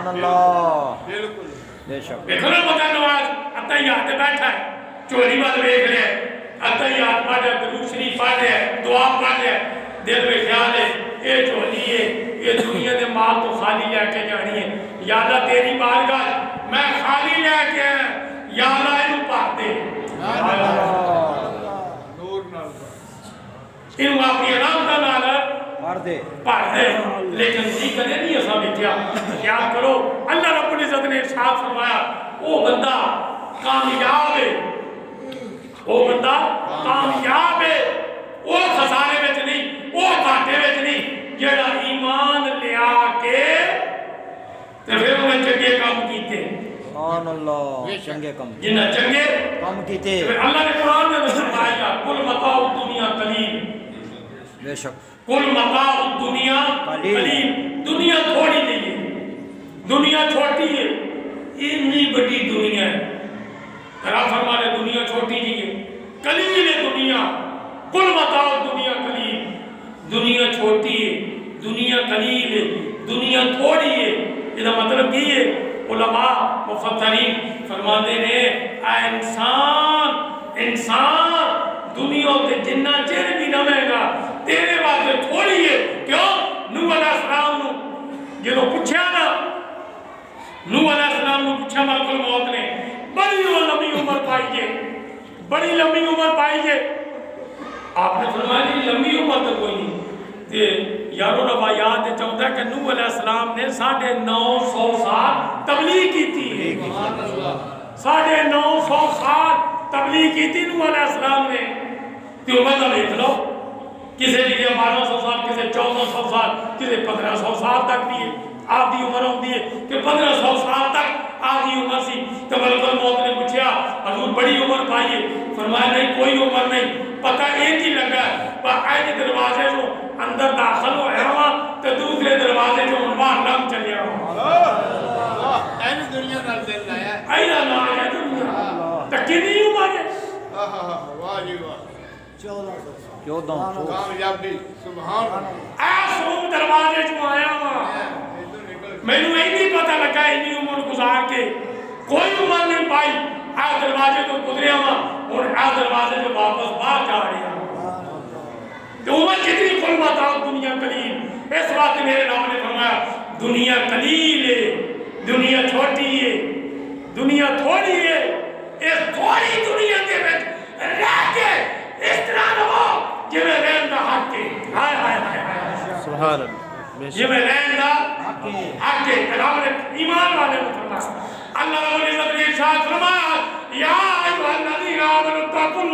سبحان اللہ بالکل بے شک دیکھو نا مکہ نواز اتحیات بیٹھا ہے چوری بات دیکھ رہے ہیں اتحیات پڑھ رہے درود شریف پڑھ رہے ہیں دعا پڑھ رہے ہیں دل میں خیال ہے یہ چوری ہے یہ دنیا دے مال تو خالی لے کے جانی ہے یا اللہ تیری بارگاہ میں خالی لے کے آیا یا اللہ انہوں پاک دے نور نال انہوں اپنی رحمتہ نال مار دے پڑھ دے لیکن جی کدے نہیں ایسا بیٹھیا خیال کرو اللہ رب العزت نے ارشاد فرمایا وہ بندہ کامیاب ہے وہ بندہ کامیاب ہے وہ خسارے میں نہیں وہ گھاٹے میں نہیں جڑا ایمان لیا کے تے پھر انہیں چنگے کام کیتے سبحان اللہ چنگے کم جنہیں چنگے کم کیتے پھر اللہ نے قرآن میں فرمایا کل متاع الدنیا قلیل بے شک کل متاع الدنیا قلیل دنیا تھوڑی نہیں ہے دنیا چھوٹی ہے اتنی بڑی دنیا ہے رب فرما رہے دنیا چھوٹی نہیں ہے قلیل ہے دنیا کل متاع الدنیا قلیل دنیا چھوٹی ہے دنیا قلیل ہے دنیا تھوڑی ہے یہ مطلب کی ہے علماء مفسرین فرماتے ہیں اے انسان دنیا تے جنہ چیر بھی نہ مہنگا تیرے واسطے تھوڑی ہے کیوں نوح علیہ السلام نو جدوں پوچھا نا نوح علیہ السلام نو پوچھا ملک الموت نے بڑی لمبی عمر پائی جے بڑی لمبی عمر پائی جے آپ نے فرمایا نہیں لمبی عمر تو کوئی نہیں تے یارو روایات چاہتا ہے کہ نوح علیہ السلام نے 950 سال تبلیغ کی تھی 950 سال تبلیغ کی تھی نوح علیہ السلام نے تے عمر کا دیکھ لو کسی لیے 1200 سال کسی 1400 سال کسی 1500 سال تک بھی ہے آپ دی عمر ہوتی ہے کہ 1500 سال تک آپ دی عمر سی تو ملک الموت نے پوچھا حضور بڑی عمر پائیے فرمایا نہیں کوئی عمر نہیں پتہ ایک ہی لگا پر آئے دروازے جو اندر داخل ہو رہا تو دوسرے دروازے جو باہر لم چلے رہا این دنیا نال دل لایا اینا نہ آیا دنیا تو کنی عمر ہے واہ جی واہ 1400 کامیابی سبحان اللہ آسوم دروازے جو آیا ہوا میں نے نہیں پتہ لگا اتنی عمر گزار کے کوئی عمر نہیں پائی آ دروازے کو گزرے ہوا اور آ دروازے کو واپس باہر جا رہے ہیں تو عمر کتنی کل بتاؤ دنیا قلیل اس وقت میرے رب نے فرمایا دنیا قلیل ہے دنیا چھوٹی ہے دنیا تھوڑی ہے اس تھوڑی دنیا کے رہ کے اس طرح رہو کہ میں رہن دا حق کے ہائے ہائے ہائے سبحان اللہ یہ میں رہن دا حق کے رب نے ایمان والے کو فرمایا اللہ رب العزت نے ارشاد فرمایا